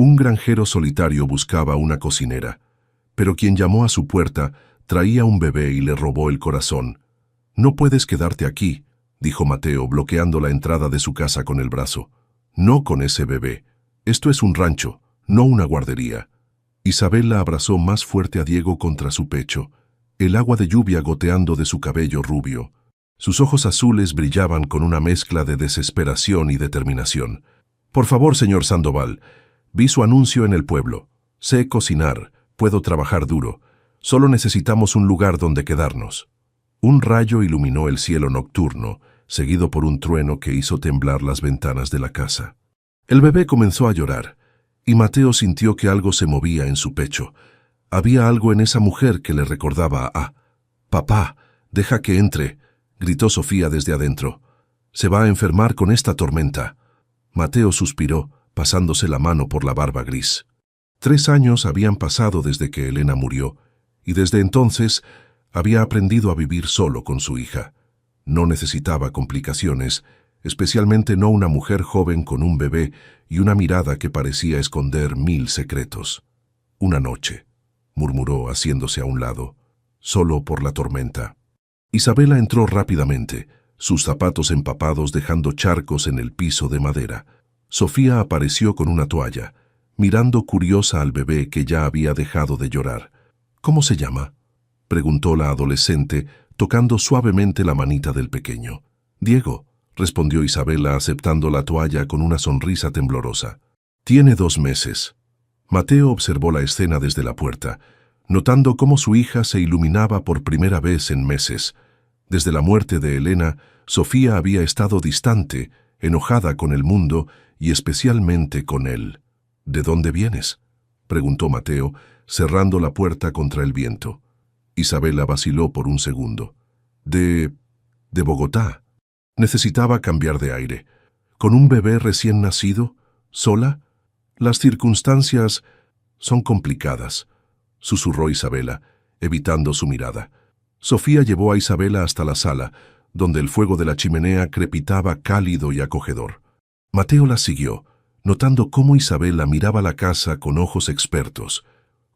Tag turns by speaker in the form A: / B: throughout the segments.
A: Un granjero solitario buscaba una cocinera, pero quien llamó a su puerta traía un bebé y le robó el corazón. «No puedes quedarte aquí», dijo Mateo, bloqueando la entrada de su casa con el brazo. «No con ese bebé. Esto es un rancho, no una guardería». Isabela abrazó más fuerte a Diego contra su pecho, el agua de lluvia goteando de su cabello rubio. Sus ojos azules brillaban con una mezcla de desesperación y determinación. «Por favor, señor Sandoval, vi su anuncio en el pueblo. Sé cocinar, puedo trabajar duro. Solo necesitamos un lugar donde quedarnos». Un rayo iluminó el cielo nocturno, seguido por un trueno que hizo temblar las ventanas de la casa. El bebé comenzó a llorar, y Mateo sintió que algo se movía en su pecho. Había algo en esa mujer que le recordaba a «Papá, deja que entre», gritó Sofía desde adentro. «Se va a enfermar con esta tormenta». Mateo suspiró, pasándose la mano por la barba gris. 3 años habían pasado desde que Elena murió, y desde entonces había aprendido a vivir solo con su hija. No necesitaba complicaciones, especialmente no una mujer joven con un bebé y una mirada que parecía esconder 1000 secretos. «Una noche», murmuró haciéndose a un lado, «solo por la tormenta». Isabela entró rápidamente, sus zapatos empapados dejando charcos en el piso de madera. Sofía apareció con una toalla, mirando curiosa al bebé que ya había dejado de llorar. «¿Cómo se llama?», preguntó la adolescente, tocando suavemente la manita del pequeño. «Diego», respondió Isabela aceptando la toalla con una sonrisa temblorosa. «Tiene 2 meses». Mateo observó la escena desde la puerta, notando cómo su hija se iluminaba por primera vez en meses. Desde la muerte de Elena, Sofía había estado distante, enojada con el mundo y especialmente con él. «¿De dónde vienes?», preguntó Mateo, cerrando la puerta contra el viento. Isabela vaciló por un segundo. De Bogotá». Necesitaba cambiar de aire. ¿Con un bebé recién nacido? ¿Sola? Las circunstancias son complicadas, susurró Isabela, evitando su mirada. Sofía llevó a Isabela hasta la sala, donde el fuego de la chimenea crepitaba cálido y acogedor. Mateo la siguió, notando cómo Isabela miraba la casa con ojos expertos,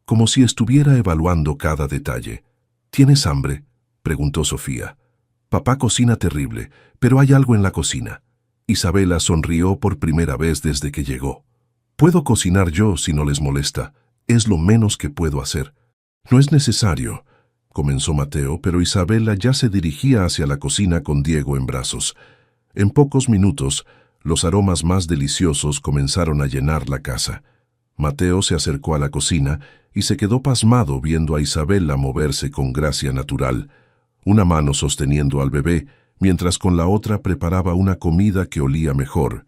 A: como si estuviera evaluando cada detalle. «¿Tienes hambre?», preguntó Sofía. «Papá cocina terrible, pero hay algo en la cocina». Isabela sonrió por primera vez desde que llegó. «Puedo cocinar yo si no les molesta. Es lo menos que puedo hacer». «No es necesario», comenzó Mateo, pero Isabela ya se dirigía hacia la cocina con Diego en brazos. En pocos minutos, los aromas más deliciosos comenzaron a llenar la casa. Mateo se acercó a la cocina y se quedó pasmado viendo a Isabela moverse con gracia natural, una mano sosteniendo al bebé, mientras con la otra preparaba una comida que olía mejor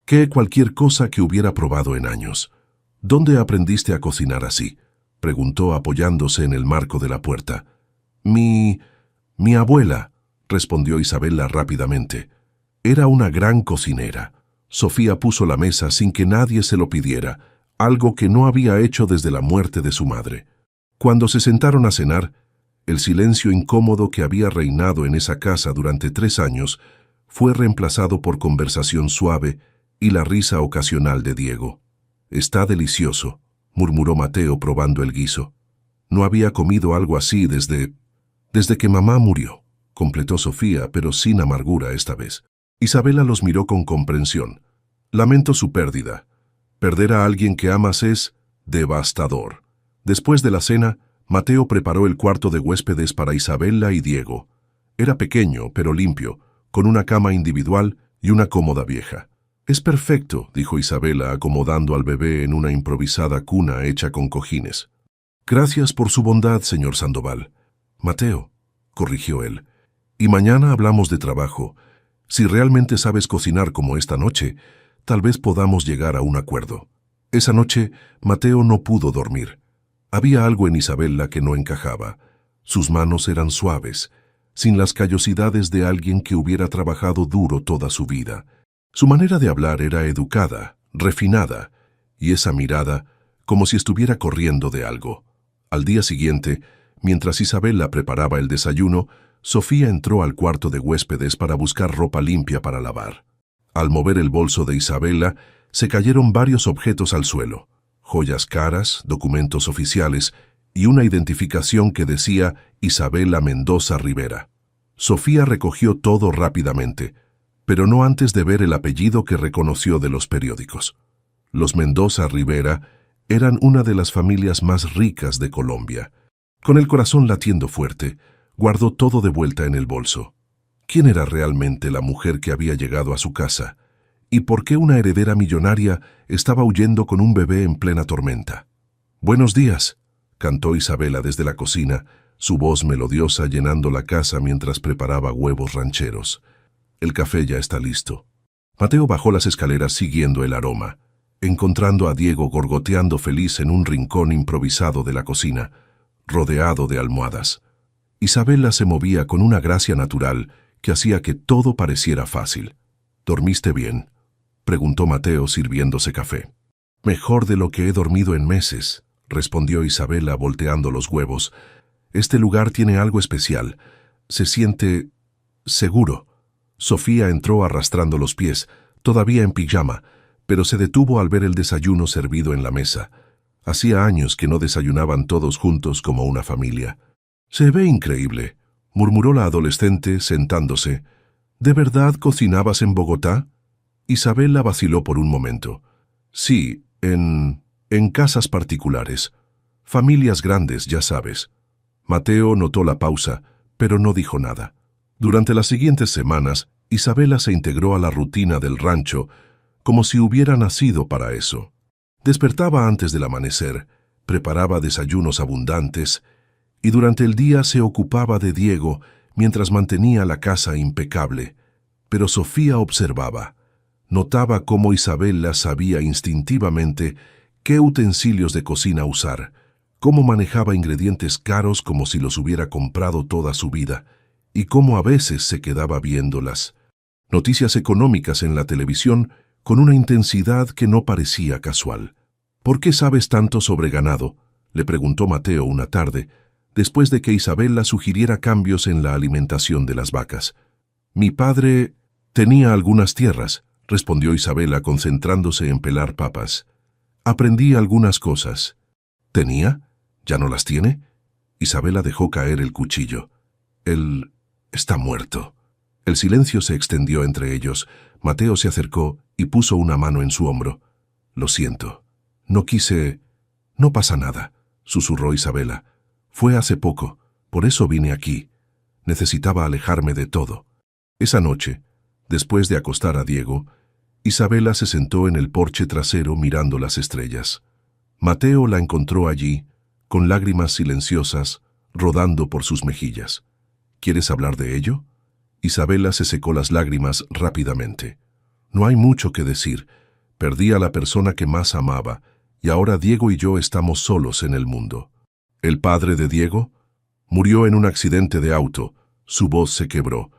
A: que cualquier cosa que hubiera probado en años. «¿Dónde aprendiste a cocinar así?», preguntó apoyándose en el marco de la puerta. Mi abuela», respondió Isabela rápidamente. «Era una gran cocinera». Sofía puso la mesa sin que nadie se lo pidiera, algo que no había hecho desde la muerte de su madre. Cuando se sentaron a cenar, el silencio incómodo que había reinado en esa casa durante 3 años fue reemplazado por conversación suave y la risa ocasional de Diego. «Está delicioso», murmuró Mateo probando el guiso. «No había comido algo así desde que mamá murió», completó Sofía, pero sin amargura esta vez. Isabela los miró con comprensión. «Lamento su pérdida. Perder a alguien que amas es devastador». Después de la cena, Mateo preparó el cuarto de huéspedes para Isabela y Diego. Era pequeño, pero limpio, con una cama individual y una cómoda vieja. «Es perfecto», dijo Isabela, acomodando al bebé en una improvisada cuna hecha con cojines. «Gracias por su bondad, señor Sandoval». «Mateo», corrigió él, «y mañana hablamos de trabajo. Si realmente sabes cocinar como esta noche, tal vez podamos llegar a un acuerdo». Esa noche, Mateo no pudo dormir. Había algo en Isabela que no encajaba. Sus manos eran suaves, sin las callosidades de alguien que hubiera trabajado duro toda su vida. Su manera de hablar era educada, refinada, y esa mirada, como si estuviera corriendo de algo. Al día siguiente, mientras Isabela preparaba el desayuno, Sofía entró al cuarto de huéspedes para buscar ropa limpia para lavar. Al mover el bolso de Isabela, se cayeron varios objetos al suelo. joyas caras, documentos oficiales y una identificación que decía Isabela Mendoza Rivera. Sofía recogió todo rápidamente, pero no antes de ver el apellido que reconoció de los periódicos. Los Mendoza Rivera eran una de las familias más ricas de Colombia. Con el corazón latiendo fuerte, guardó todo de vuelta en el bolso. ¿Quién era realmente la mujer que había llegado a su casa? ¿Y por qué una heredera millonaria estaba huyendo con un bebé en plena tormenta? «Buenos días», cantó Isabela desde la cocina, su voz melodiosa llenando la casa mientras preparaba huevos rancheros. «El café ya está listo». Mateo bajó las escaleras siguiendo el aroma, encontrando a Diego gorgoteando feliz en un rincón improvisado de la cocina, rodeado de almohadas. Isabela se movía con una gracia natural que hacía que todo pareciera fácil. «¿Dormiste bien?», preguntó Mateo sirviéndose café. «Mejor de lo que he dormido en meses», respondió Isabela volteando los huevos. «Este lugar tiene algo especial. Se siente seguro». Sofía entró arrastrando los pies, todavía en pijama, pero se detuvo al ver el desayuno servido en la mesa. Hacía años que no desayunaban todos juntos como una familia. «Se ve increíble», murmuró la adolescente sentándose. «¿De verdad cocinabas en Bogotá?» Isabela vaciló por un momento. «Sí, en casas particulares. Familias grandes, ya sabes». Mateo notó la pausa, pero no dijo nada. Durante las siguientes semanas, Isabela se integró a la rutina del rancho como si hubiera nacido para eso. Despertaba antes del amanecer, preparaba desayunos abundantes y durante el día se ocupaba de Diego mientras mantenía la casa impecable. Pero Sofía observaba. Notaba cómo Isabela sabía instintivamente qué utensilios de cocina usar, cómo manejaba ingredientes caros como si los hubiera comprado toda su vida, y cómo a veces se quedaba viendo las noticias económicas en la televisión con una intensidad que no parecía casual. «¿Por qué sabes tanto sobre ganado?», le preguntó Mateo una tarde, después de que Isabela sugiriera cambios en la alimentación de las vacas. «Mi padre tenía algunas tierras», respondió Isabela concentrándose en pelar papas. «Aprendí algunas cosas». «¿Tenía? ¿Ya no las tiene?» Isabela dejó caer el cuchillo. «Él está muerto». El silencio se extendió entre ellos. Mateo se acercó y puso una mano en su hombro. «Lo siento. No quise...». «No pasa nada», susurró Isabela. «Fue hace poco. Por eso vine aquí. Necesitaba alejarme de todo». Esa noche, después de acostar a Diego, Isabela se sentó en el porche trasero mirando las estrellas. Mateo la encontró allí, con lágrimas silenciosas rodando por sus mejillas. «¿Quieres hablar de ello?». Isabela se secó las lágrimas rápidamente. «No hay mucho que decir. Perdí a la persona que más amaba, y ahora Diego y yo estamos solos en el mundo». «¿El padre de Diego?». «Murió en un accidente de auto». Su voz se quebró.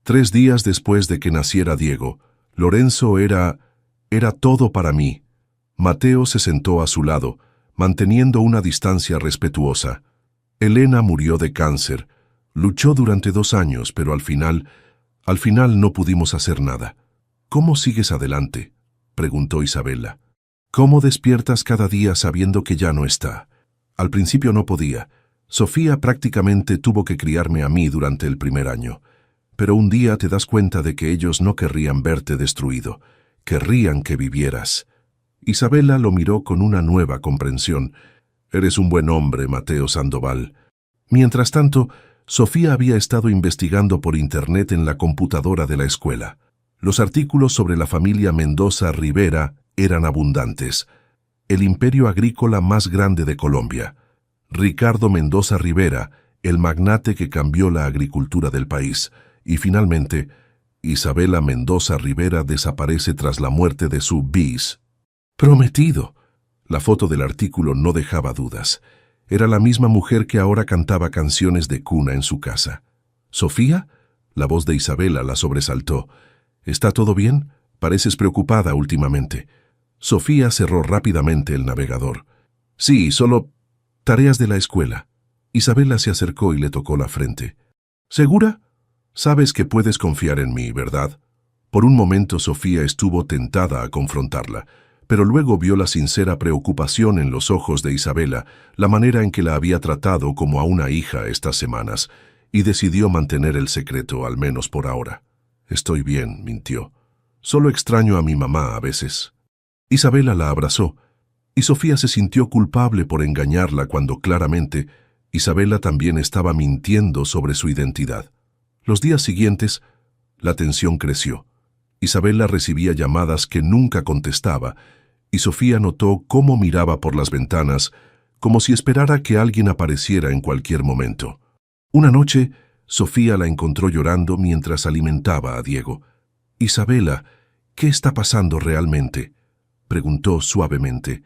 A: 3 días después de que naciera Diego, Lorenzo era todo para mí». Mateo se sentó a su lado, manteniendo una distancia respetuosa. «Elena murió de cáncer. Luchó durante 2 años, pero al final no pudimos hacer nada». «¿Cómo sigues adelante?», preguntó Isabela. «¿Cómo despiertas cada día sabiendo que ya no está?». «Al principio no podía. Sofía prácticamente tuvo que criarme a mí durante el primer año. Pero un día te das cuenta de que ellos no querrían verte destruido. Querrían que vivieras». Isabela lo miró con una nueva comprensión. «Eres un buen hombre, Mateo Sandoval». Mientras tanto, Sofía había estado investigando por internet en la computadora de la escuela. Los artículos sobre la familia Mendoza Rivera eran abundantes. El imperio agrícola más grande de Colombia. Ricardo Mendoza Rivera, el magnate que cambió la agricultura del país. Y finalmente, Isabela Mendoza Rivera desaparece tras la muerte de su bis prometido. La foto del artículo no dejaba dudas. Era la misma mujer que ahora cantaba canciones de cuna en su casa. «¿Sofía?». La voz de Isabela la sobresaltó. «¿Está todo bien? Pareces preocupada últimamente». Sofía cerró rápidamente el navegador. «Sí, solo tareas de la escuela». Isabela se acercó y le tocó la frente. «¿Segura? Sabes que puedes confiar en mí, ¿verdad?». Por un momento Sofía estuvo tentada a confrontarla, pero luego vio la sincera preocupación en los ojos de Isabela, la manera en que la había tratado como a una hija estas semanas, y decidió mantener el secreto, al menos por ahora. «Estoy bien», mintió. «Solo extraño a mi mamá a veces». Isabela la abrazó, y Sofía se sintió culpable por engañarla cuando claramente Isabela también estaba mintiendo sobre su identidad. Los días siguientes, la tensión creció. Isabela recibía llamadas que nunca contestaba, y Sofía notó cómo miraba por las ventanas, como si esperara que alguien apareciera en cualquier momento. Una noche, Sofía la encontró llorando mientras alimentaba a Diego. «Isabela, ¿qué está pasando realmente?», preguntó suavemente.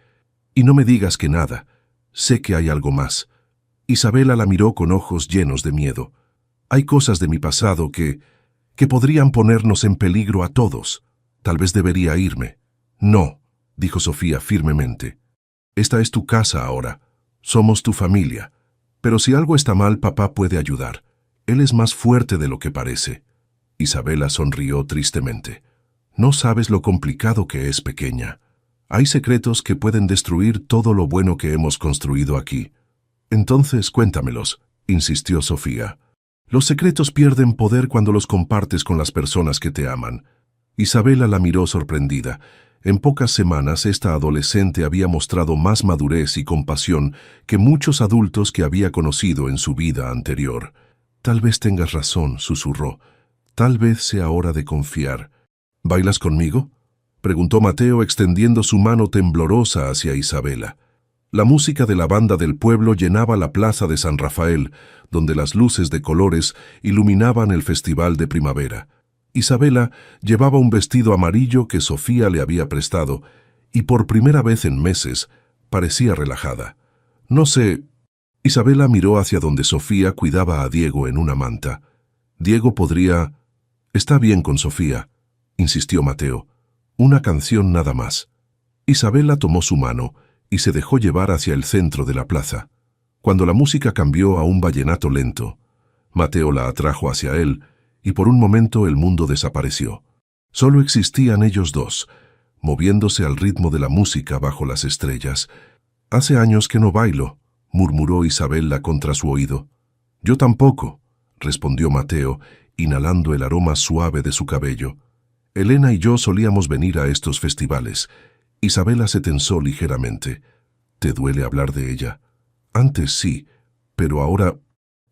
A: «Y no me digas que nada. Sé que hay algo más». Isabela la miró con ojos llenos de miedo. «Hay cosas de mi pasado que podrían ponernos en peligro a todos. Tal vez debería irme». «No», dijo Sofía firmemente. «Esta es tu casa ahora. Somos tu familia. Pero si algo está mal, papá puede ayudar. Él es más fuerte de lo que parece». Isabela sonrió tristemente. «No sabes lo complicado que es, pequeña. Hay secretos que pueden destruir todo lo bueno que hemos construido aquí». «Entonces cuéntamelos», insistió Sofía. «Los secretos pierden poder cuando los compartes con las personas que te aman». Isabela la miró sorprendida. En pocas semanas esta adolescente había mostrado más madurez y compasión que muchos adultos que había conocido en su vida anterior. «Tal vez tengas razón», susurró. «Tal vez sea hora de confiar». «¿Bailas conmigo?», preguntó Mateo extendiendo su mano temblorosa hacia Isabela. La música de la banda del pueblo llenaba la plaza de San Rafael, donde las luces de colores iluminaban el festival de primavera. Isabela llevaba un vestido amarillo que Sofía le había prestado, y por primera vez en meses parecía relajada. «No sé». Isabela miró hacia donde Sofía cuidaba a Diego en una manta. «Diego podría...». «Está bien con Sofía», insistió Mateo. «Una canción nada más». Isabela tomó su mano y se dejó llevar hacia el centro de la plaza. Cuando la música cambió a un vallenato lento, Mateo la atrajo hacia él, y por un momento el mundo desapareció. Solo existían ellos dos, moviéndose al ritmo de la música bajo las estrellas. «Hace años que no bailo», murmuró Isabela contra su oído. «Yo tampoco», respondió Mateo, inhalando el aroma suave de su cabello. «Elena y yo solíamos venir a estos festivales». Isabela se tensó ligeramente. «¿Te duele hablar de ella?». «Antes sí, pero ahora...».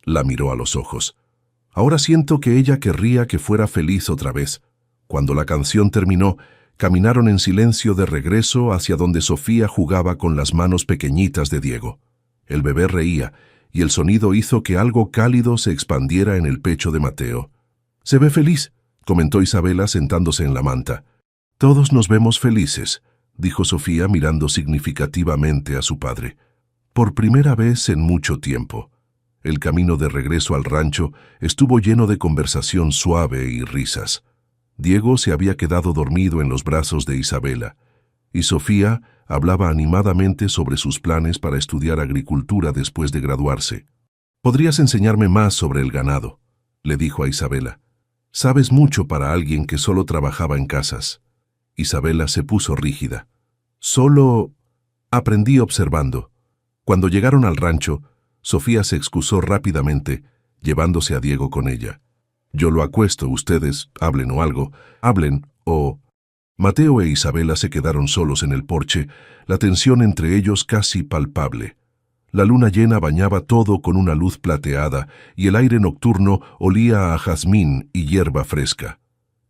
A: La miró a los ojos. «Ahora siento que ella querría que fuera feliz otra vez». Cuando la canción terminó, caminaron en silencio de regreso hacia donde Sofía jugaba con las manos pequeñitas de Diego. El bebé reía, y el sonido hizo que algo cálido se expandiera en el pecho de Mateo. «Se ve feliz», comentó Isabela sentándose en la manta. «Todos nos vemos felices», dijo Sofía mirando significativamente a su padre. «Por primera vez en mucho tiempo». El camino de regreso al rancho estuvo lleno de conversación suave y risas. Diego se había quedado dormido en los brazos de Isabela, y Sofía hablaba animadamente sobre sus planes para estudiar agricultura después de graduarse. «Podrías enseñarme más sobre el ganado», le dijo a Isabela. «Sabes mucho para alguien que solo trabajaba en casas». Isabela se puso rígida. «Solo aprendí observando». Cuando llegaron al rancho, Sofía se excusó rápidamente, llevándose a Diego con ella. «Yo lo acuesto, ustedes hablen o algo, hablen o...». Mateo e Isabela se quedaron solos en el porche, la tensión entre ellos casi palpable. La luna llena bañaba todo con una luz plateada y el aire nocturno olía a jazmín y hierba fresca.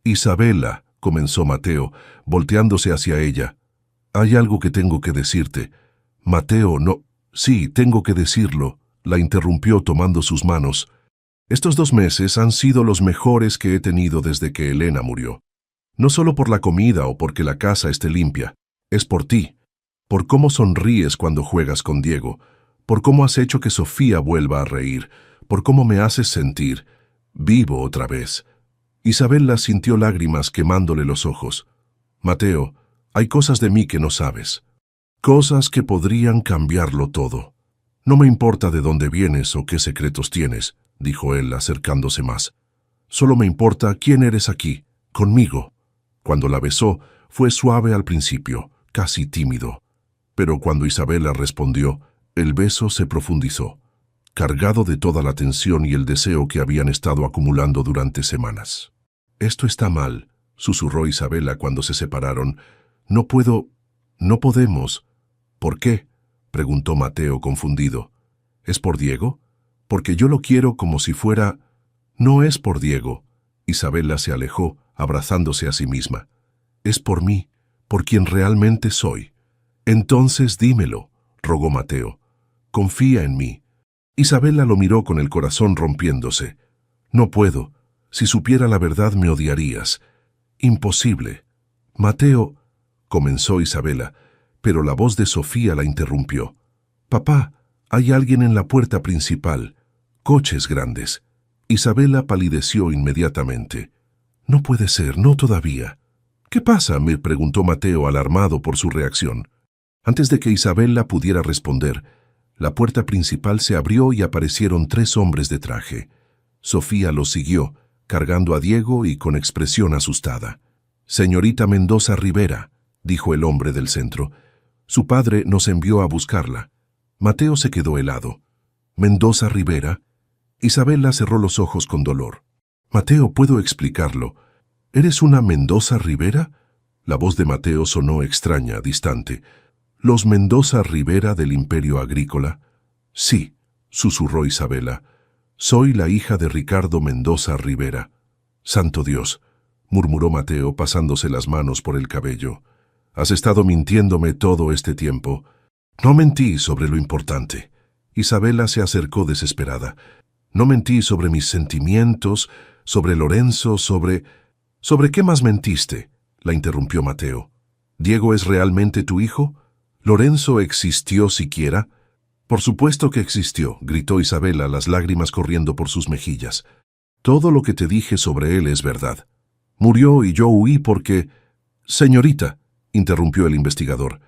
A: «Isabela», comenzó Mateo, volteándose hacia ella. «Hay algo que tengo que decirte». «Mateo, no...». «Sí, tengo que decirlo», la interrumpió tomando sus manos. «Estos 2 meses han sido los mejores que he tenido desde que Elena murió. No solo por la comida o porque la casa esté limpia, es por ti, por cómo sonríes cuando juegas con Diego, por cómo has hecho que Sofía vuelva a reír, por cómo me haces sentir vivo otra vez». Isabela sintió lágrimas quemándole los ojos. «Mateo, hay cosas de mí que no sabes. Cosas que podrían cambiarlo todo. No me importa de dónde vienes o qué secretos tienes», dijo él acercándose más. «Solo me importa quién eres aquí, conmigo». Cuando la besó, fue suave al principio, casi tímido. Pero cuando Isabela respondió, el beso se profundizó, cargado de toda la tensión y el deseo que habían estado acumulando durante semanas. «Esto está mal», susurró Isabela cuando se separaron. «No puedo, no podemos». «¿Por qué?», preguntó Mateo confundido. «¿Es por Diego? Porque yo lo quiero como si fuera...». «No es por Diego». Isabela se alejó, abrazándose a sí misma. «Es por mí, por quien realmente soy». «Entonces dímelo», rogó Mateo. «Confía en mí». Isabela lo miró con el corazón rompiéndose. «No puedo. Si supiera la verdad me odiarías». «Imposible». «Mateo», comenzó Isabela, pero la voz de Sofía la interrumpió. «Papá, hay alguien en la puerta principal. Coches grandes». Isabela palideció inmediatamente. «No puede ser, no todavía». «¿Qué pasa?», me preguntó Mateo, alarmado por su reacción. Antes de que Isabela pudiera responder, la puerta principal se abrió y aparecieron 3 hombres de traje. Sofía los siguió, cargando a Diego y con expresión asustada. «Señorita Mendoza Rivera», dijo el hombre del centro. «Su padre nos envió a buscarla». Mateo se quedó helado. «¿Mendoza Rivera?» Isabela cerró los ojos con dolor. «Mateo, puedo explicarlo. ¿Eres una Mendoza Rivera?» La voz de Mateo sonó extraña, distante. «¿Los Mendoza Rivera del Imperio Agrícola?» «Sí», susurró Isabela. «Soy la hija de Ricardo Mendoza Rivera». «Santo Dios», murmuró Mateo pasándose las manos por el cabello. «Has estado mintiéndome todo este tiempo». «No mentí sobre lo importante». Isabela se acercó desesperada. «No mentí sobre mis sentimientos, sobre Lorenzo, sobre...». «¿Sobre qué más mentiste?», la interrumpió Mateo. «¿Diego es realmente tu hijo? ¿Lorenzo existió siquiera?» «Por supuesto que existió», gritó Isabela, las lágrimas corriendo por sus mejillas. «Todo lo que te dije sobre él es verdad. Murió y yo huí porque...». «Señorita», interrumpió el investigador,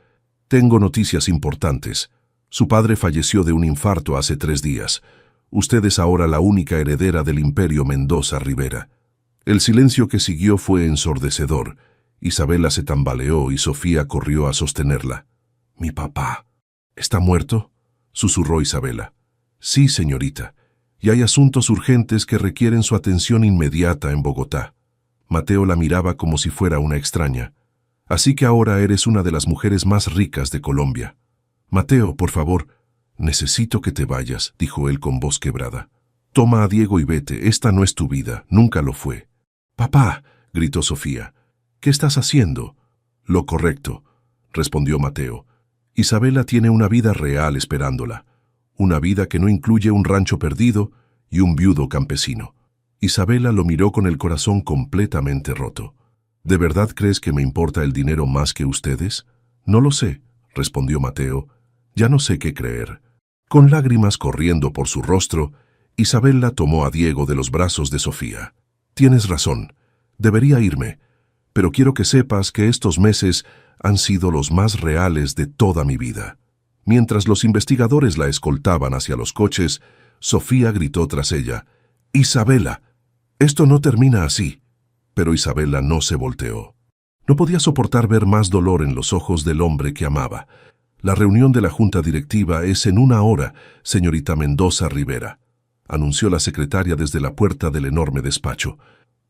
A: «tengo noticias importantes. Su padre falleció de un infarto hace 3 días. Usted es ahora la única heredera del Imperio Mendoza Rivera». El silencio que siguió fue ensordecedor. Isabela se tambaleó y Sofía corrió a sostenerla. «¿Mi papá está muerto?», susurró Isabela. «Sí, señorita, y hay asuntos urgentes que requieren su atención inmediata en Bogotá». Mateo la miraba como si fuera una extraña. «Así que ahora eres una de las mujeres más ricas de Colombia». «Mateo, por favor». «Necesito que te vayas», dijo él con voz quebrada. «Toma a Diego y vete, esta no es tu vida, nunca lo fue». «Papá», gritó Sofía, «¿qué estás haciendo?» «Lo correcto», respondió Mateo. «Isabela tiene una vida real esperándola, una vida que no incluye un rancho perdido y un viudo campesino». Isabela lo miró con el corazón completamente roto. «¿De verdad crees que me importa el dinero más que ustedes?» «No lo sé», respondió Mateo. «Ya no sé qué creer». Con lágrimas corriendo por su rostro, Isabela tomó a Diego de los brazos de Sofía. «Tienes razón, debería irme, pero quiero que sepas que estos meses han sido los más reales de toda mi vida». Mientras los investigadores la escoltaban hacia los coches, Sofía gritó tras ella, «Isabela, esto no termina así». Pero Isabela no se volteó. No podía soportar ver más dolor en los ojos del hombre que amaba. «La reunión de la junta directiva es en 1 hora, señorita Mendoza Rivera», anunció la secretaria desde la puerta del enorme despacho.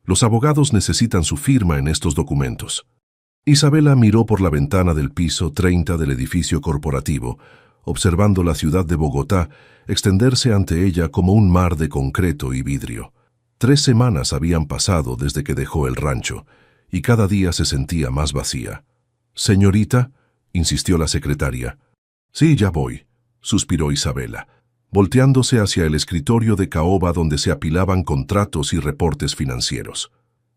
A: «Los abogados necesitan su firma en estos documentos». Isabela miró por la ventana del piso 30 del edificio corporativo, observando la ciudad de Bogotá extenderse ante ella como un mar de concreto y vidrio. 3 semanas habían pasado desde que dejó el rancho, y cada día se sentía más vacía. «Señorita», insistió la secretaria. «Sí, ya voy», suspiró Isabela, volteándose hacia el escritorio de caoba donde se apilaban contratos y reportes financieros.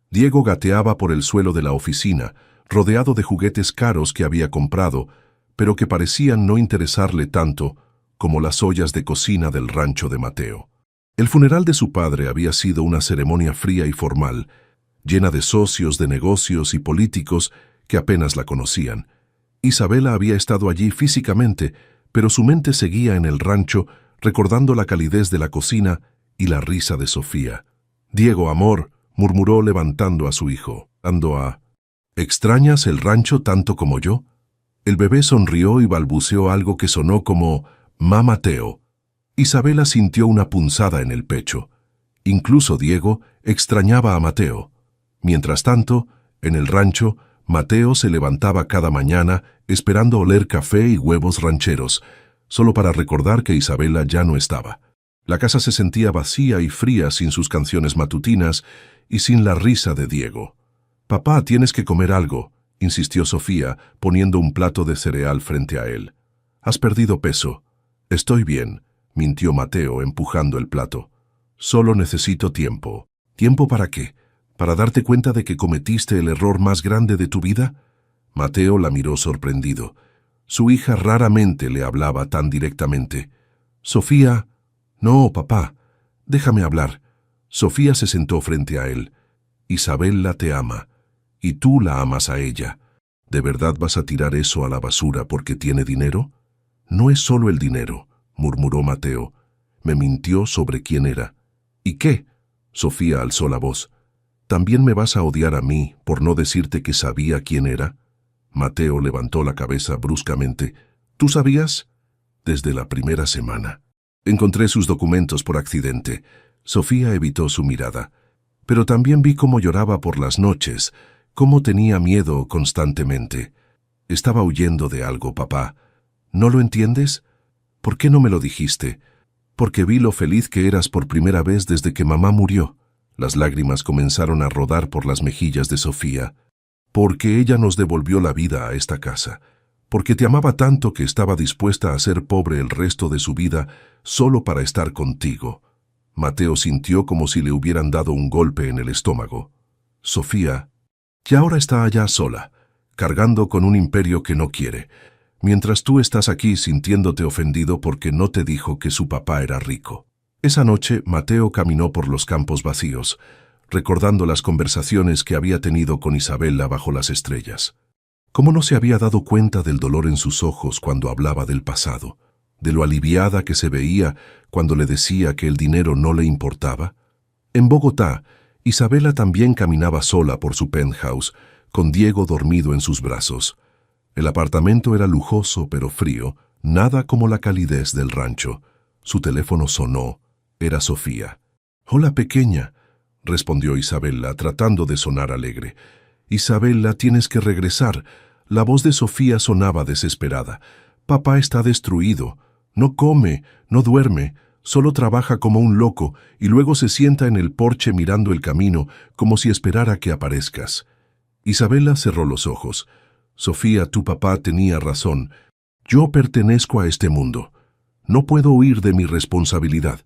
A: Diego gateaba por el suelo de la oficina, rodeado de juguetes caros que había comprado, pero que parecían no interesarle tanto como las ollas de cocina del rancho de Mateo. El funeral de su padre había sido una ceremonia fría y formal, llena de socios de negocios y políticos que apenas la conocían. Isabela había estado allí físicamente, pero su mente seguía en el rancho, recordando la calidez de la cocina y la risa de Sofía. «Diego, amor», murmuró levantando a su hijo, «¿Extrañas el rancho tanto como yo?» El bebé sonrió y balbuceó algo que sonó como «Ma Mateo». Isabela sintió una punzada en el pecho. Incluso Diego extrañaba a Mateo. Mientras tanto, en el rancho, Mateo se levantaba cada mañana esperando oler café y huevos rancheros, solo para recordar que Isabela ya no estaba. La casa se sentía vacía y fría sin sus canciones matutinas y sin la risa de Diego. «Papá, tienes que comer algo», insistió Sofía, poniendo un plato de cereal frente a él. «Has perdido peso». «Estoy bien», mintió Mateo, empujando el plato. «Solo necesito tiempo». «¿Tiempo para qué? ¿Para darte cuenta de que cometiste el error más grande de tu vida?» Mateo la miró sorprendido. Su hija raramente le hablaba tan directamente. «Sofía...» «No, papá, déjame hablar». Sofía se sentó frente a él. «Isabela te ama, y tú la amas a ella. ¿De verdad vas a tirar eso a la basura porque tiene dinero?» «No es solo el dinero», murmuró Mateo. «Me mintió sobre quién era». «¿Y qué?» Sofía alzó la voz. «¿También me vas a odiar a mí por no decirte que sabía quién era?» Mateo levantó la cabeza bruscamente. «¿Tú sabías?» «Desde la primera semana. Encontré sus documentos por accidente». Sofía evitó su mirada. «Pero también vi cómo lloraba por las noches, cómo tenía miedo constantemente. Estaba huyendo de algo, papá. ¿No lo entiendes? ¿Por qué no me lo dijiste?» «Porque vi lo feliz que eras por primera vez desde que mamá murió». Las lágrimas comenzaron a rodar por las mejillas de Sofía. «Porque ella nos devolvió la vida a esta casa. Porque te amaba tanto que estaba dispuesta a ser pobre el resto de su vida solo para estar contigo». Mateo sintió como si le hubieran dado un golpe en el estómago. «Sofía, que ahora está allá sola, cargando con un imperio que no quiere, mientras tú estás aquí sintiéndote ofendido porque no te dijo que su papá era rico». Esa noche, Mateo caminó por los campos vacíos, recordando las conversaciones que había tenido con Isabela bajo las estrellas. ¿Cómo no se había dado cuenta del dolor en sus ojos cuando hablaba del pasado, de lo aliviada que se veía cuando le decía que el dinero no le importaba? En Bogotá, Isabela también caminaba sola por su penthouse, con Diego dormido en sus brazos. El apartamento era lujoso pero frío, nada como la calidez del rancho. Su teléfono sonó. Era Sofía. «Hola, pequeña», respondió Isabela, tratando de sonar alegre. «Isabela, tienes que regresar». La voz de Sofía sonaba desesperada. «Papá está destruido. No come, no duerme, solo trabaja como un loco y luego se sienta en el porche mirando el camino como si esperara que aparezcas». Isabela cerró los ojos. «Sofía, tu papá tenía razón. Yo pertenezco a este mundo. No puedo huir de mi responsabilidad».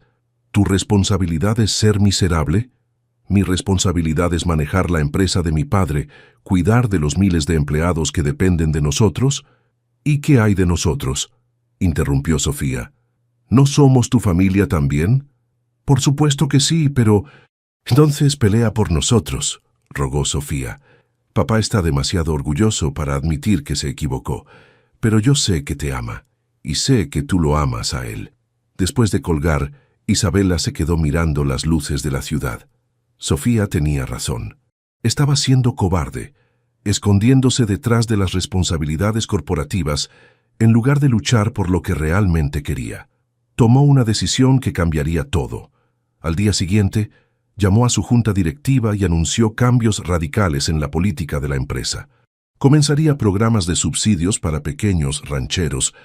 A: ¿Tu responsabilidad es ser miserable? Mi responsabilidad es manejar la empresa de mi padre, cuidar de los miles de empleados que dependen de nosotros. ¿Y qué hay de nosotros?, interrumpió Sofía. ¿No somos tu familia también? Por supuesto que sí, pero... Entonces pelea por nosotros, rogó Sofía. Papá está demasiado orgulloso para admitir que se equivocó, pero yo sé que te ama, y sé que tú lo amas a él. Después de colgar, Isabela se quedó mirando las luces de la ciudad. Sofía tenía razón. Estaba siendo cobarde, escondiéndose detrás de las responsabilidades corporativas en lugar de luchar por lo que realmente quería. Tomó una decisión que cambiaría todo. Al día siguiente, llamó a su junta directiva y anunció cambios radicales en la política de la empresa. Comenzaría programas de subsidios para pequeños rancheros,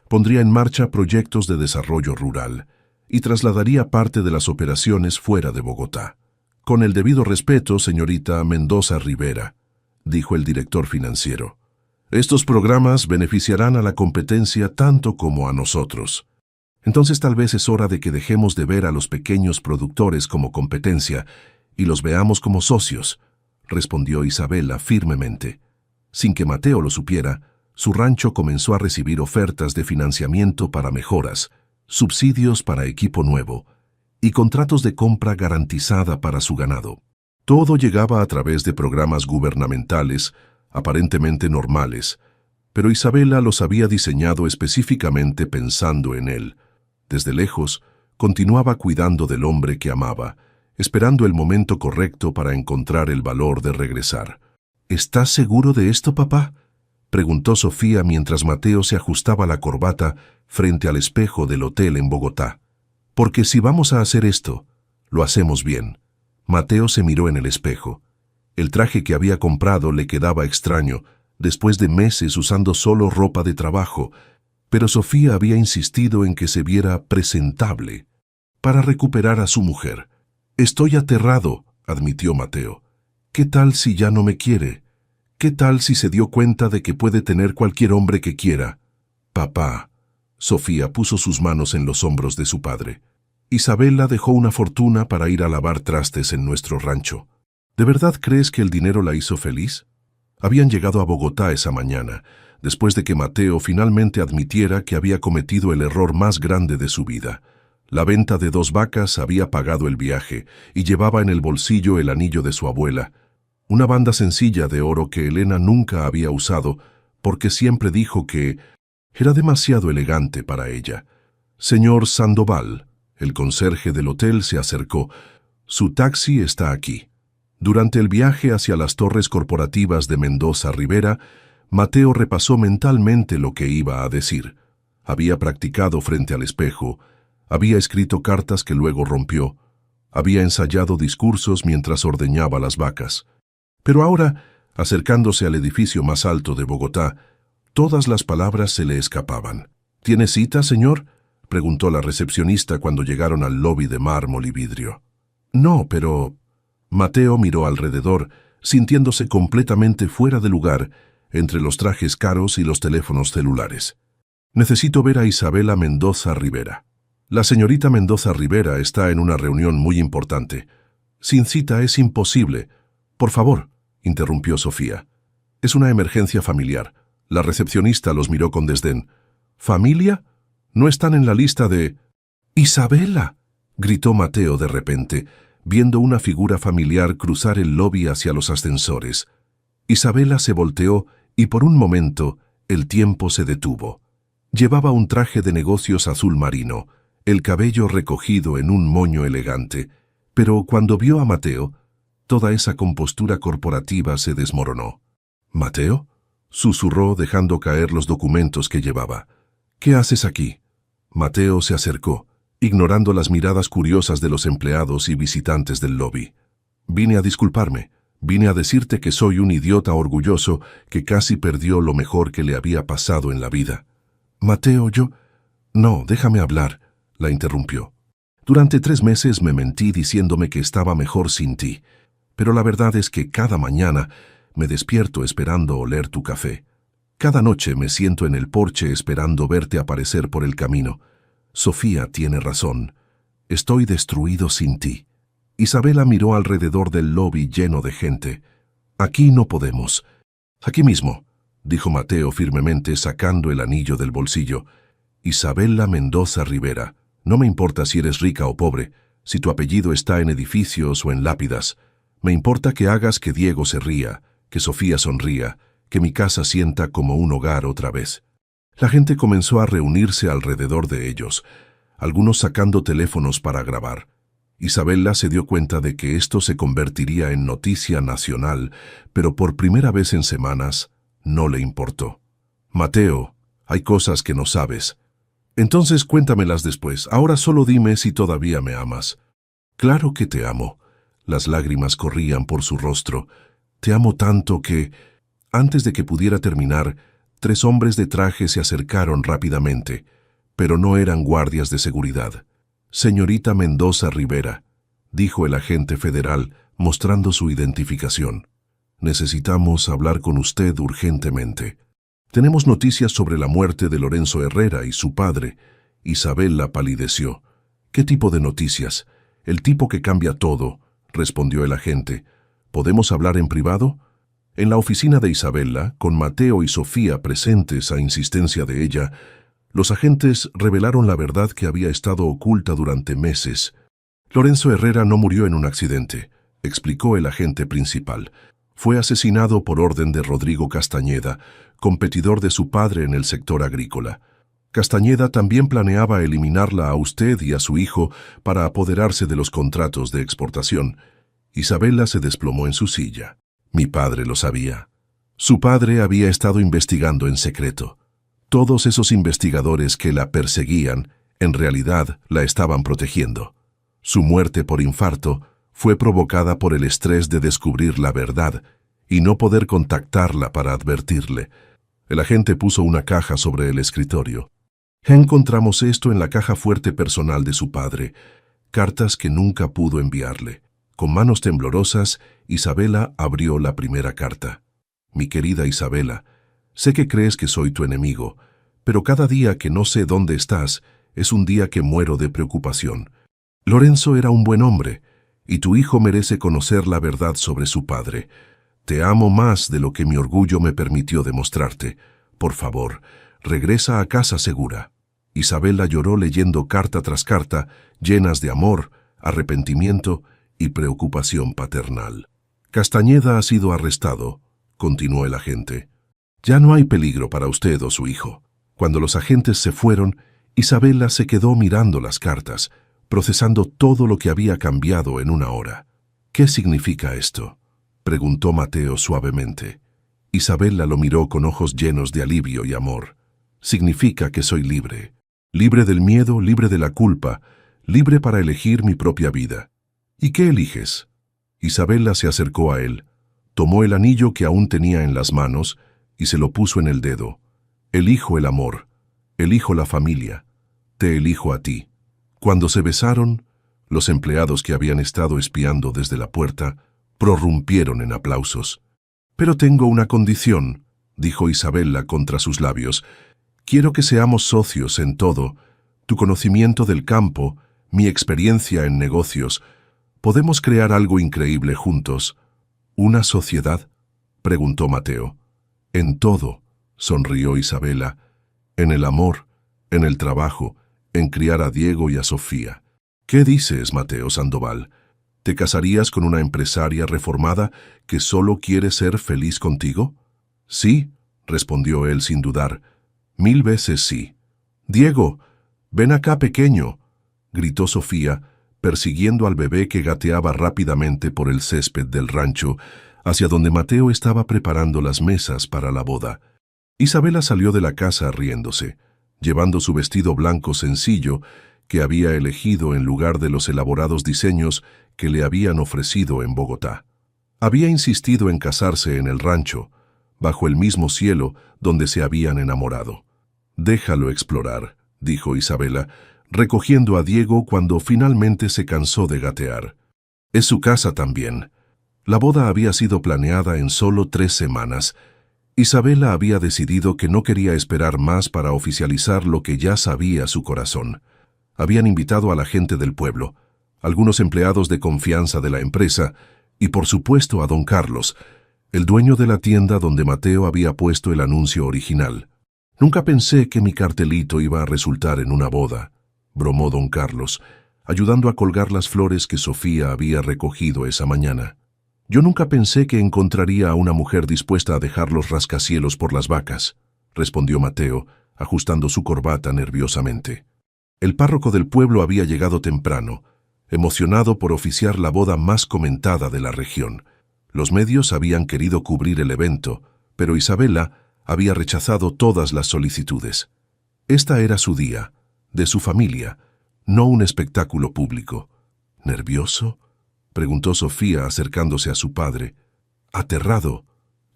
A: pondría en marcha proyectos de desarrollo rural y trasladaría parte de las operaciones fuera de Bogotá. «Con el debido respeto, señorita Mendoza Rivera», dijo el director financiero. «Estos programas beneficiarán a la competencia tanto como a nosotros. Entonces tal vez es hora de que dejemos de ver a los pequeños productores como competencia y los veamos como socios», respondió Isabela firmemente. Sin que Mateo lo supiera, su rancho comenzó a recibir ofertas de financiamiento para mejoras, subsidios para equipo nuevo y contratos de compra garantizada para su ganado. Todo llegaba a través de programas gubernamentales, aparentemente normales, pero Isabela los había diseñado específicamente pensando en él. Desde lejos, continuaba cuidando del hombre que amaba, esperando el momento correcto para encontrar el valor de regresar. «¿Estás seguro de esto, papá?», preguntó Sofía mientras Mateo se ajustaba la corbata frente al espejo del hotel en Bogotá. Porque si vamos a hacer esto, lo hacemos bien. Mateo se miró en el espejo. El traje que había comprado le quedaba extraño, después de meses usando solo ropa de trabajo, pero Sofía había insistido en que se viera presentable para recuperar a su mujer. Estoy aterrado, admitió Mateo. ¿Qué tal si ya no me quiere? ¿Qué tal si se dio cuenta de que puede tener cualquier hombre que quiera? Papá. Sofía puso sus manos en los hombros de su padre. Isabela dejó una fortuna para ir a lavar trastes en nuestro rancho. ¿De verdad crees que el dinero la hizo feliz? Habían llegado a Bogotá esa mañana, después de que Mateo finalmente admitiera que había cometido el error más grande de su vida. La venta de 2 vacas había pagado el viaje y llevaba en el bolsillo el anillo de su abuela, una banda sencilla de oro que Elena nunca había usado porque siempre dijo que era demasiado elegante para ella. Señor Sandoval, el conserje del hotel se acercó. Su taxi está aquí. Durante el viaje hacia las torres corporativas de Mendoza Rivera, Mateo repasó mentalmente lo que iba a decir. Había practicado frente al espejo, había escrito cartas que luego rompió, había ensayado discursos mientras ordeñaba las vacas. Pero ahora, acercándose al edificio más alto de Bogotá, todas las palabras se le escapaban. ¿Tiene cita, señor?, preguntó la recepcionista cuando llegaron al lobby de mármol y vidrio. No, pero... Mateo miró alrededor, sintiéndose completamente fuera de lugar entre los trajes caros y los teléfonos celulares. Necesito ver a Isabela Mendoza Rivera. La señorita Mendoza Rivera está en una reunión muy importante. Sin cita es imposible. Por favor, interrumpió Sofía. Es una emergencia familiar. La recepcionista los miró con desdén. ¿Familia? No están en la lista de... ¡Isabela!, gritó Mateo de repente, viendo una figura familiar cruzar el lobby hacia los ascensores. Isabela se volteó y por un momento el tiempo se detuvo. Llevaba un traje de negocios azul marino, el cabello recogido en un moño elegante, pero cuando vio a Mateo, toda esa compostura corporativa se desmoronó. ¿Mateo?, susurró dejando caer los documentos que llevaba. ¿Qué haces aquí? Mateo se acercó, ignorando las miradas curiosas de los empleados y visitantes del lobby. Vine a disculparme. Vine a decirte que soy un idiota orgulloso que casi perdió lo mejor que le había pasado en la vida. Mateo, yo... No, déjame hablar, la interrumpió. Durante 3 meses me mentí diciéndome que estaba mejor sin ti, pero la verdad es que cada mañana me despierto esperando oler tu café. Cada noche me siento en el porche esperando verte aparecer por el camino. Sofía tiene razón. Estoy destruido sin ti. Isabela miró alrededor del lobby lleno de gente. Aquí no podemos. Aquí mismo, dijo Mateo firmemente sacando el anillo del bolsillo. Isabela Mendoza Rivera. No me importa si eres rica o pobre, si tu apellido está en edificios o en lápidas. Me importa que hagas que Diego se ría, que Sofía sonría, que mi casa sienta como un hogar otra vez. La gente comenzó a reunirse alrededor de ellos, algunos sacando teléfonos para grabar. Isabela se dio cuenta de que esto se convertiría en noticia nacional, pero por primera vez en semanas no le importó. Mateo, hay cosas que no sabes. Entonces cuéntamelas después. Ahora solo dime si todavía me amas. Claro que te amo. Las lágrimas corrían por su rostro. Te amo tanto que... Antes de que pudiera terminar, 3 hombres de traje se acercaron rápidamente, pero no eran guardias de seguridad. Señorita Mendoza Rivera, dijo el agente federal, mostrando su identificación. Necesitamos hablar con usted urgentemente. Tenemos noticias sobre la muerte de Lorenzo Herrera y su padre. Isabela palideció. ¿Qué tipo de noticias? El tipo que cambia todo, respondió el agente. ¿Podemos hablar en privado? En la oficina de Isabela, con Mateo y Sofía presentes a insistencia de ella, los agentes revelaron la verdad que había estado oculta durante meses. Lorenzo Herrera no murió en un accidente, explicó el agente principal. Fue asesinado por orden de Rodrigo Castañeda, competidor de su padre en el sector agrícola. Castañeda también planeaba eliminarla a usted y a su hijo para apoderarse de los contratos de exportación. Isabela se desplomó en su silla. Mi padre lo sabía. Su padre había estado investigando en secreto. Todos esos investigadores que la perseguían, en realidad la estaban protegiendo. Su muerte por infarto fue provocada por el estrés de descubrir la verdad y no poder contactarla para advertirle. El agente puso una caja sobre el escritorio. Encontramos esto en la caja fuerte personal de su padre, cartas que nunca pudo enviarle. Con manos temblorosas, Isabela abrió la primera carta. Mi querida Isabela, sé que crees que soy tu enemigo, pero cada día que no sé dónde estás es un día que muero de preocupación. Lorenzo era un buen hombre, y tu hijo merece conocer la verdad sobre su padre. Te amo más de lo que mi orgullo me permitió demostrarte. Por favor, regresa a casa segura. Isabela lloró leyendo carta tras carta, llenas de amor, arrepentimiento y preocupación paternal. Castañeda ha sido arrestado, continuó el agente. Ya no hay peligro para usted o su hijo. Cuando los agentes se fueron, Isabela se quedó mirando las cartas, procesando todo lo que había cambiado en una hora. ¿Qué significa esto?, preguntó Mateo suavemente. Isabela lo miró con ojos llenos de alivio y amor. Significa que soy libre. Libre del miedo, libre de la culpa, libre para elegir mi propia vida. ¿Y qué eliges? Isabela se acercó a él, tomó el anillo que aún tenía en las manos y se lo puso en el dedo. Elijo el amor, elijo la familia, te elijo a ti. Cuando se besaron, los empleados que habían estado espiando desde la puerta prorrumpieron en aplausos. Pero tengo una condición, dijo Isabela contra sus labios. Quiero que seamos socios en todo. Tu conocimiento del campo, mi experiencia en negocios. Podemos crear algo increíble juntos. ¿Una sociedad?, preguntó Mateo. En todo, sonrió Isabela. En el amor, en el trabajo, en criar a Diego y a Sofía. ¿Qué dices, Mateo Sandoval? ¿Te casarías con una empresaria reformada que solo quiere ser feliz contigo? Sí, respondió él sin dudar. 1000 veces sí. Diego, ven acá, pequeño, gritó Sofía, persiguiendo al bebé que gateaba rápidamente por el césped del rancho, hacia donde Mateo estaba preparando las mesas para la boda. Isabela salió de la casa riéndose, llevando su vestido blanco sencillo que había elegido en lugar de los elaborados diseños que le habían ofrecido en Bogotá. Había insistido en casarse en el rancho, bajo el mismo cielo donde se habían enamorado. Déjalo explorar, dijo Isabela, recogiendo a Diego cuando finalmente se cansó de gatear. Es su casa también. La boda había sido planeada en solo 3 semanas. Isabela había decidido que no quería esperar más para oficializar lo que ya sabía su corazón. Habían invitado a la gente del pueblo, algunos empleados de confianza de la empresa y, por supuesto, a don Carlos, el dueño de la tienda donde Mateo había puesto el anuncio original. Nunca pensé que mi cartelito iba a resultar en una boda, bromó don Carlos, ayudando a colgar las flores que Sofía había recogido esa mañana. Yo nunca pensé que encontraría a una mujer dispuesta a dejar los rascacielos por las vacas, respondió Mateo, ajustando su corbata nerviosamente. El párroco del pueblo había llegado temprano, emocionado por oficiar la boda más comentada de la región. Los medios habían querido cubrir el evento, pero Isabela había rechazado todas las solicitudes. Esta era su día, de su familia, no un espectáculo público. ¿Nervioso?, preguntó Sofía acercándose a su padre. Aterrado,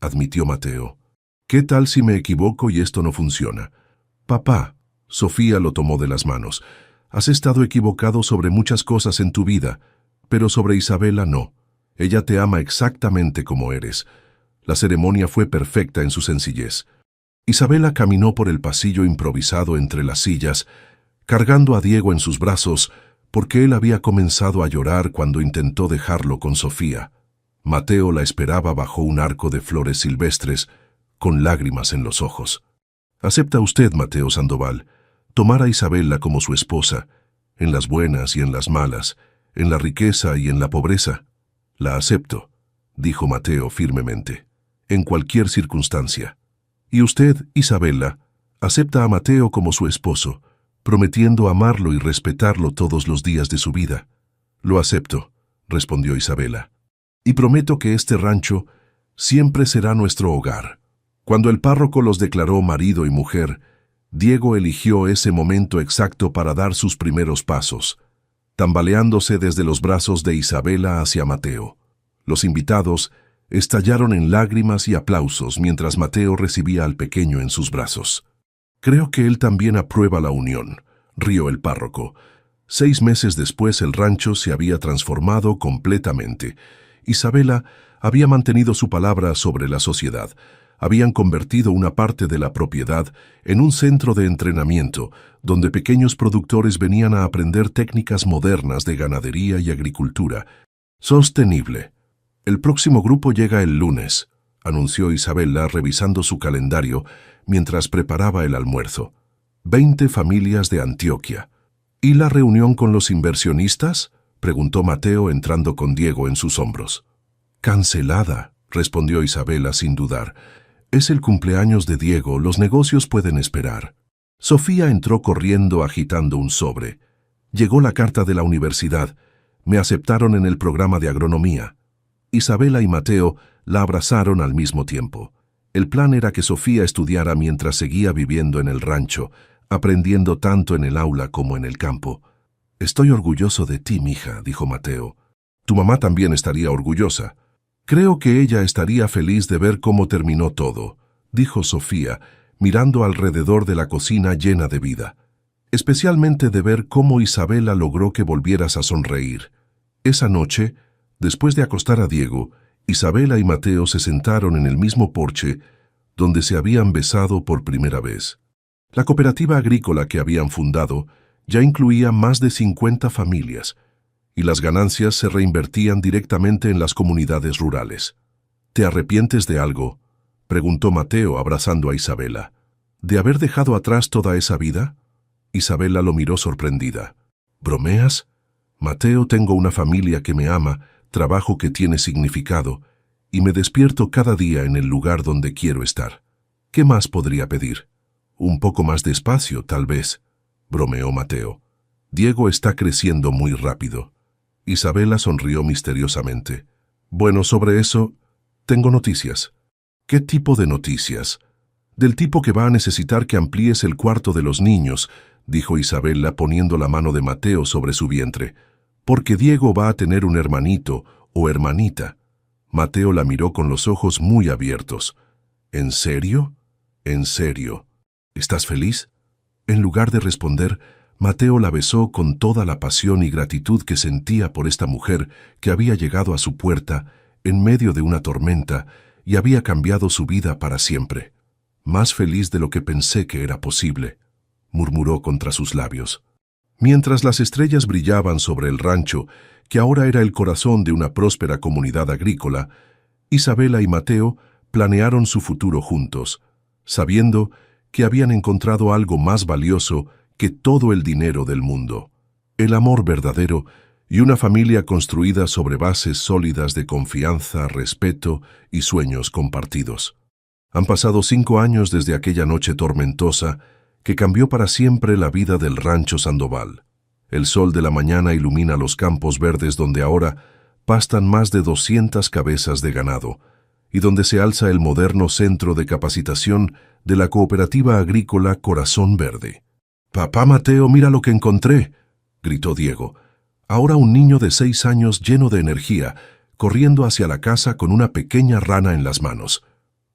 A: admitió Mateo. ¿Qué tal si me equivoco y esto no funciona? Papá, Sofía lo tomó de las manos. Has estado equivocado sobre muchas cosas en tu vida, pero sobre Isabela no. Ella te ama exactamente como eres. La ceremonia fue perfecta en su sencillez. Isabela caminó por el pasillo improvisado entre las sillas, cargando a Diego en sus brazos, porque él había comenzado a llorar cuando intentó dejarlo con Sofía. Mateo la esperaba bajo un arco de flores silvestres, con lágrimas en los ojos. ¿Acepta usted, Mateo Sandoval, tomar a Isabela como su esposa, en las buenas y en las malas, en la riqueza y en la pobreza? La acepto, dijo Mateo firmemente, en cualquier circunstancia. Y usted, Isabela, acepta a Mateo como su esposo, prometiendo amarlo y respetarlo todos los días de su vida. Lo acepto, respondió Isabela. Y prometo que este rancho Siempre será nuestro hogar. Cuando el párroco los declaró marido y mujer, Diego eligió ese momento exacto para dar sus primeros pasos, tambaleándose desde los brazos de Isabela hacia Mateo. Los invitados estallaron en lágrimas y aplausos mientras Mateo recibía al pequeño en sus brazos. «Creo que él también aprueba la unión», rió el párroco. 6 meses después el rancho se había transformado completamente. Isabela había mantenido su palabra sobre la sociedad. Habían convertido una parte de la propiedad en un centro de entrenamiento, donde pequeños productores venían a aprender técnicas modernas de ganadería y agricultura. Sostenible. «El próximo grupo llega el lunes», anunció Isabela revisando su calendario mientras preparaba el almuerzo. 20 familias de Antioquia. «¿Y la reunión con los inversionistas?», preguntó Mateo entrando con Diego en sus hombros. «Cancelada», respondió Isabela sin dudar. «Es el cumpleaños de Diego, los negocios pueden esperar». Sofía entró corriendo agitando un sobre. «Llegó la carta de la universidad. Me aceptaron en el programa de agronomía». Isabela y Mateo la abrazaron al mismo tiempo. El plan era que Sofía estudiara mientras seguía viviendo en el rancho, aprendiendo tanto en el aula como en el campo. «Estoy orgulloso de ti, mija», dijo Mateo. «Tu mamá también estaría orgullosa». «Creo que ella estaría feliz de ver cómo terminó todo», dijo Sofía, mirando alrededor de la cocina llena de vida. «Especialmente de ver cómo Isabela logró que volvieras a sonreír». Esa noche, después de acostar a Diego, Isabela y Mateo se sentaron en el mismo porche donde se habían besado por primera vez. La cooperativa agrícola que habían fundado ya incluía más de 50 familias, y las ganancias se reinvertían directamente en las comunidades rurales. «¿Te arrepientes de algo?», preguntó Mateo abrazando a Isabela. «¿De haber dejado atrás toda esa vida?». Isabela lo miró sorprendida. «¿Bromeas? Mateo, tengo una familia que me ama, trabajo que tiene significado, y me despierto cada día en el lugar donde quiero estar. ¿Qué más podría pedir? Un poco más de espacio, tal vez», bromeó Mateo. «Diego está creciendo muy rápido». Isabela sonrió misteriosamente. «Bueno, sobre eso, tengo noticias». «¿Qué tipo de noticias?». «Del tipo que va a necesitar que amplíes el cuarto de los niños», dijo Isabela poniendo la mano de Mateo sobre su vientre. «Porque Diego va a tener un hermanito o hermanita». Mateo la miró con los ojos muy abiertos. «¿En serio?». «En serio. ¿Estás feliz?». En lugar de responder, Mateo la besó con toda la pasión y gratitud que sentía por esta mujer que había llegado a su puerta en medio de una tormenta y había cambiado su vida para siempre. «Más feliz de lo que pensé que era posible», murmuró contra sus labios. Mientras las estrellas brillaban sobre el rancho, que ahora era el corazón de una próspera comunidad agrícola, Isabela y Mateo planearon su futuro juntos, sabiendo que habían encontrado algo más valioso que todo el dinero del mundo: el amor verdadero y una familia construida sobre bases sólidas de confianza, respeto y sueños compartidos. Han pasado 5 años desde aquella noche tormentosa que cambió para siempre la vida del rancho Sandoval. El sol de la mañana ilumina los campos verdes donde ahora pastan más de 200 cabezas de ganado y donde se alza el moderno centro de capacitación de la cooperativa agrícola Corazón Verde. «Papá Mateo, mira lo que encontré», gritó Diego. Ahora un niño de 6 años lleno de energía, corriendo hacia la casa con una pequeña rana en las manos.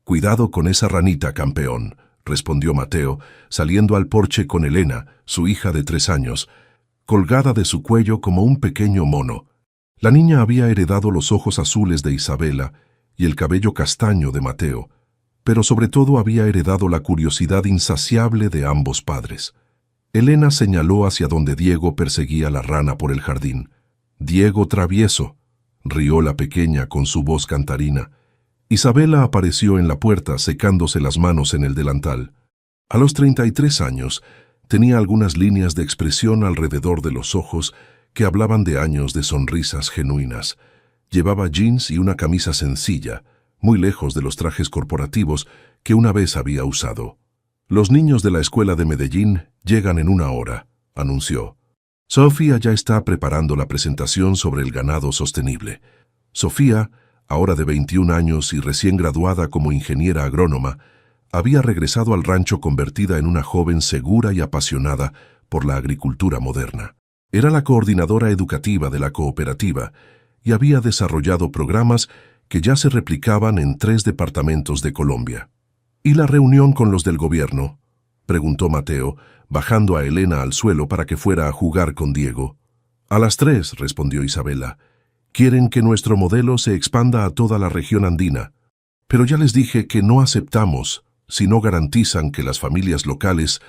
A: «Cuidado con esa ranita, campeón», respondió Mateo, saliendo al porche con Elena, su hija de 3 años, colgada de su cuello como un pequeño mono. La niña había heredado los ojos azules de Isabela y el cabello castaño de Mateo, pero sobre todo había heredado la curiosidad insaciable de ambos padres. Elena señaló hacia donde Diego perseguía la rana por el jardín. «Diego travieso», rió la pequeña con su voz cantarina. Isabela apareció en la puerta secándose las manos en el delantal. A los 33 años, tenía algunas líneas de expresión alrededor de los ojos que hablaban de años de sonrisas genuinas. Llevaba jeans y una camisa sencilla, muy lejos de los trajes corporativos que una vez había usado. «Los niños de la escuela de Medellín llegan en 1 hora», anunció. Sofía ya está preparando la presentación sobre el ganado sostenible. Sofía ahora de 21 años y recién graduada como ingeniera agrónoma, había regresado al rancho convertida en una joven segura y apasionada por la agricultura moderna. Era la coordinadora educativa de la cooperativa y había desarrollado programas que ya se replicaban en 3 departamentos de Colombia. ¿Y la reunión con los del gobierno?, preguntó Mateo, bajando a Elena al suelo para que fuera a jugar con Diego. A las 3, respondió Isabela. Quieren que nuestro modelo se expanda a toda la región andina. Pero ya les dije que no aceptamos si no garantizan que las familias locales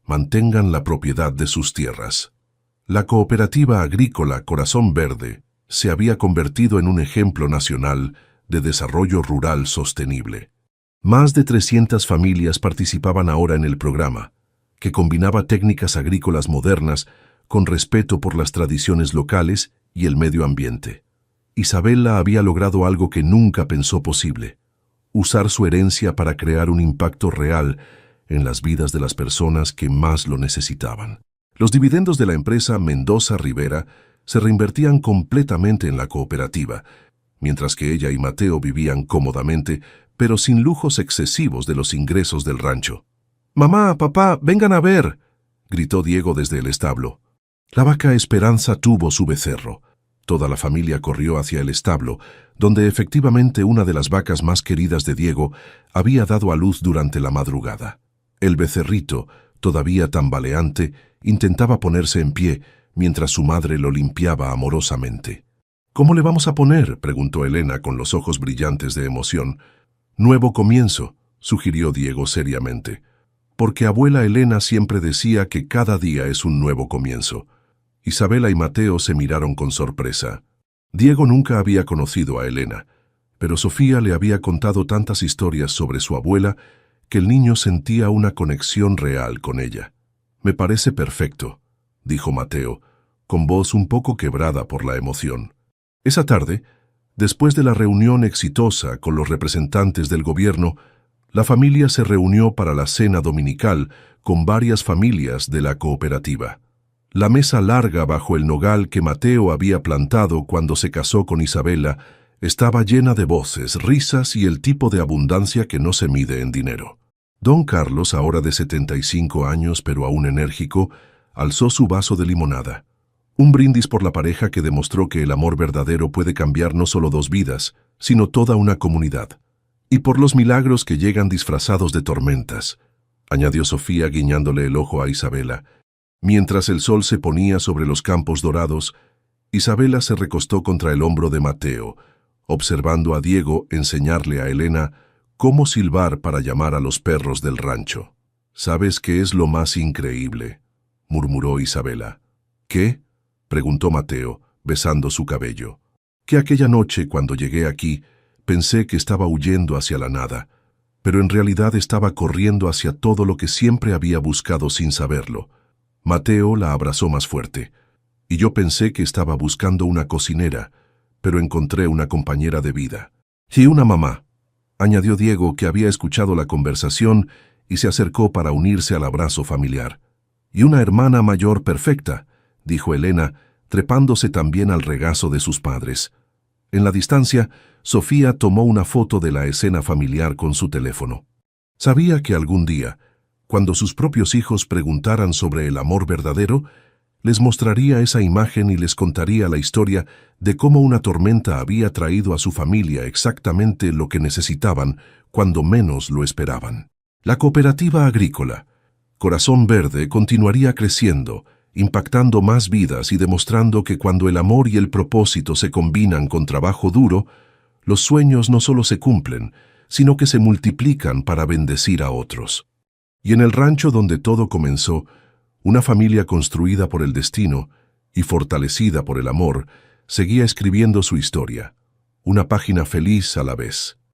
A: mantengan la propiedad de sus tierras. La cooperativa agrícola Corazón Verde se había convertido en un ejemplo nacional de desarrollo rural sostenible. Más de 300 familias participaban ahora en el programa, que combinaba técnicas agrícolas modernas con respeto por las tradiciones locales y el medio ambiente. Isabela había logrado algo que nunca pensó posible: usar su herencia para crear un impacto real en las vidas de las personas que más lo necesitaban. Los dividendos de la empresa Mendoza Rivera se reinvertían completamente en la cooperativa, mientras que ella y Mateo vivían cómodamente, pero sin lujos excesivos de los ingresos del rancho. «Mamá, papá, vengan a ver», gritó Diego desde el establo. La vaca Esperanza tuvo su becerro. Toda la familia corrió hacia el establo, donde efectivamente una de las vacas más queridas de Diego había dado a luz durante la madrugada. El becerrito, todavía tambaleante, intentaba ponerse en pie, mientras su madre lo limpiaba amorosamente. «¿Cómo le vamos a poner?», preguntó Elena con los ojos brillantes de emoción. «Nuevo comienzo», sugirió Diego seriamente. «Porque abuela Elena siempre decía que cada día es un nuevo comienzo». Isabela y Mateo se miraron con sorpresa. Diego nunca había conocido a Elena, pero Sofía le había contado tantas historias sobre su abuela que el niño sentía una conexión real con ella. «Me parece perfecto», dijo Mateo, con voz un poco quebrada por la emoción. Esa tarde, después de la reunión exitosa con los representantes del gobierno, la familia se reunió para la cena dominical con varias familias de la cooperativa. La mesa larga bajo el nogal que Mateo había plantado cuando se casó con Isabela estaba llena de voces, risas y el tipo de abundancia que no se mide en dinero. Don Carlos, ahora de 75 años pero aún enérgico, alzó su vaso de limonada. Un brindis por la pareja que demostró que el amor verdadero puede cambiar no solo 2 vidas, sino toda una comunidad. Y por los milagros que llegan disfrazados de tormentas, añadió Sofía guiñándole el ojo a Isabela. Mientras el sol se ponía sobre los campos dorados, Isabela se recostó contra el hombro de Mateo, observando a Diego enseñarle a Elena cómo silbar para llamar a los perros del rancho. «¿Sabes qué es lo más increíble?», murmuró Isabela. «¿Qué?», preguntó Mateo, besando su cabello. «Que aquella noche, cuando llegué aquí, pensé que estaba huyendo hacia la nada, pero en realidad estaba corriendo hacia todo lo que siempre había buscado sin saberlo». Mateo la abrazó más fuerte. «Y yo pensé que estaba buscando una cocinera, pero encontré una compañera de vida. Y una mamá», añadió Diego, que había escuchado la conversación y se acercó para unirse al abrazo familiar. «Y una hermana mayor perfecta», dijo Elena, trepándose también al regazo de sus padres. En la distancia, Sofía tomó una foto de la escena familiar con su teléfono. Sabía que algún día, cuando sus propios hijos preguntaran sobre el amor verdadero, les mostraría esa imagen y les contaría la historia de cómo una tormenta había traído a su familia exactamente lo que necesitaban cuando menos lo esperaban. La cooperativa agrícola Corazón Verde continuaría creciendo, impactando más vidas y demostrando que cuando el amor y el propósito se combinan con trabajo duro, los sueños no solo se cumplen, sino que se multiplican para bendecir a otros. Y en el rancho donde todo comenzó, una familia construida por el destino y fortalecida por el amor seguía escribiendo su historia, una página feliz a la vez.